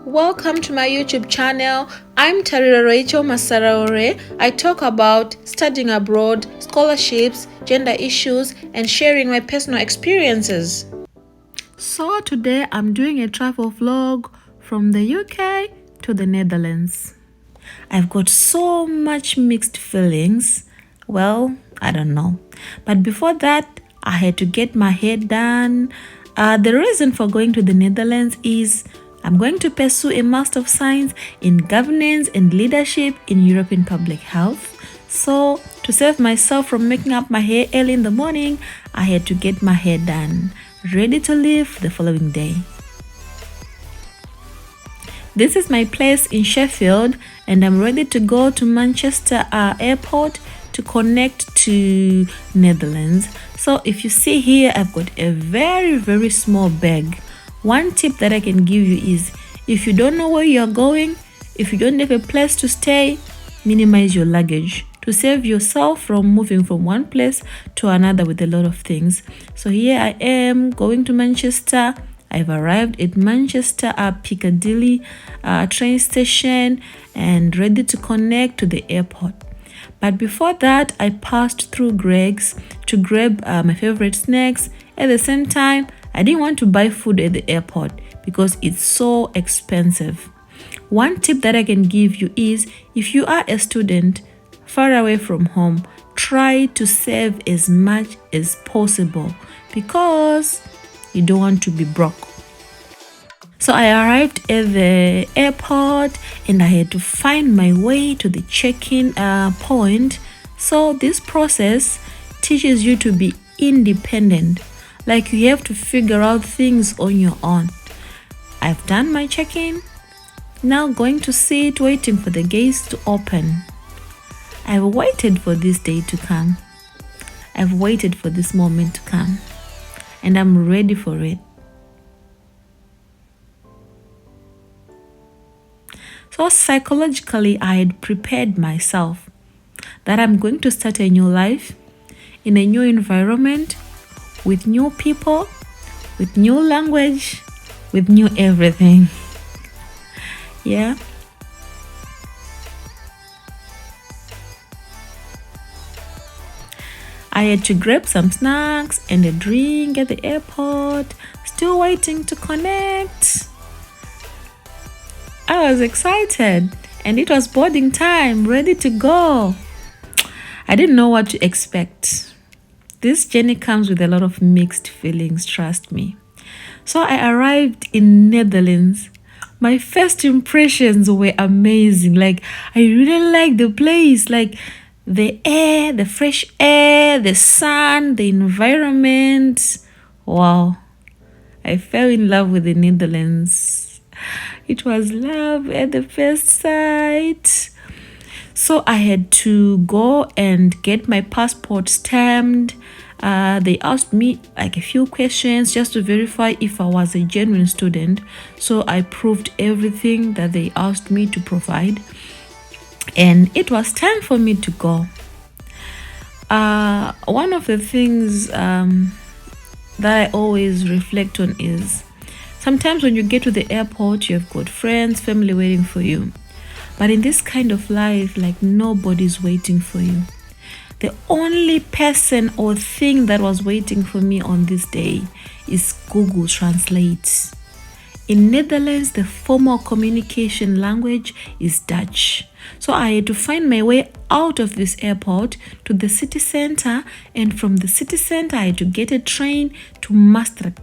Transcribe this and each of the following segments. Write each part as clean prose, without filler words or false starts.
Welcome to my YouTube channel. I'm Tarira Rachel Masaraore. I talk about studying abroad, scholarships, gender issues, and sharing my personal experiences. So today I'm doing a travel vlog from the UK to the Netherlands. I've got so much mixed feelings. Well, I don't know. But before that, I had to get my hair done. The reason for going to the Netherlands is I'm going to pursue a Master of Science in Governance and Leadership in European Public Health. So, to save myself from making up my hair early in the morning, I had to get my hair done, ready to leave the following day. This is my place in Sheffield, and I'm ready to go to Manchester airport to connect to Netherlands. So if you see here, I've got a very small bag. One tip that I can give you is, if you don't know where you're going, if you don't have a place to stay, minimize your luggage to save yourself from moving from one place to another with a lot of things. So here I am going to Manchester. I've arrived at Manchester Piccadilly train station and ready to connect to the airport. But before that, I passed through Greg's to grab my favorite snacks. At the same time, I didn't want to buy food at the airport because it's so expensive. One tip that I can give you is, if you are a student far away from home, try to save as much as possible because you don't want to be broke. So I arrived at the airport and I had to find my way to the check-in point. So this process teaches you to be independent. Like, you have to figure out things on your own. I've done my check-in. Now going to sit waiting for the gates to open. I've waited for this day to come. I've waited for this moment to come. And I'm ready for it. So psychologically, I had prepared myself that I'm going to start a new life in a new environment, with new people, with new language, with new everything. Yeah. I had to grab some snacks and a drink at the airport, still waiting to connect. I was excited and it was boarding time, ready to go. I didn't know what to expect. This journey comes with a lot of mixed feelings, trust me. So I arrived in Netherlands. My first impressions were amazing. Like, I really liked the place. Like, the air, the fresh air, the sun, the environment. Wow. I fell in love with the Netherlands. It was love at the first sight. So I had to go and get my passport stamped. They asked me like a few questions just to verify if I was a genuine student. So I proved everything that they asked me to provide. And it was time for me to go. One of the things that I always reflect on is, sometimes when you get to the airport, you've got friends, family waiting for you. But in this kind of life, like, nobody's waiting for you. The only person or thing that was waiting for me on this day is Google Translate. In Netherlands, the formal communication language is Dutch. So I had to find my way out of this airport to the city center, and from the city center, I had to get a train to Maastricht.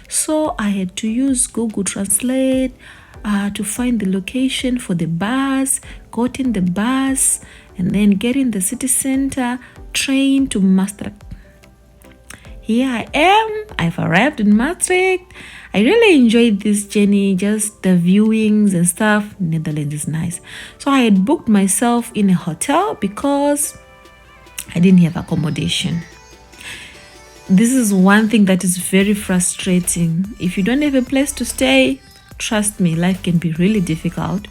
So I had to use Google Translate to find the location for the bus, got in the bus, and then get in the city center, train to Maastricht. Here I am. I've arrived in Maastricht. I really enjoyed this journey, just the viewings and stuff. Netherlands is nice. So I had booked myself in a hotel because I didn't have accommodation. This is one thing that is very frustrating. If you don't have a place to stay, trust me, life can be really difficult.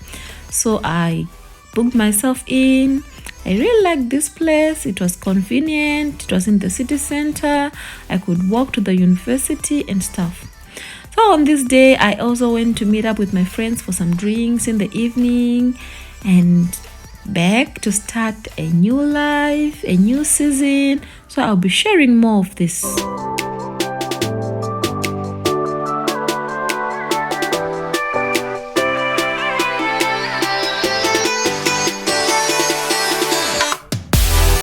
So I booked myself in. I really liked this place. It was convenient. It was in the city center. I could walk to the university and stuff. So on this day, I also went to meet up with my friends for some drinks in the evening and back to start a new life, a new season. So I'll be sharing more of this.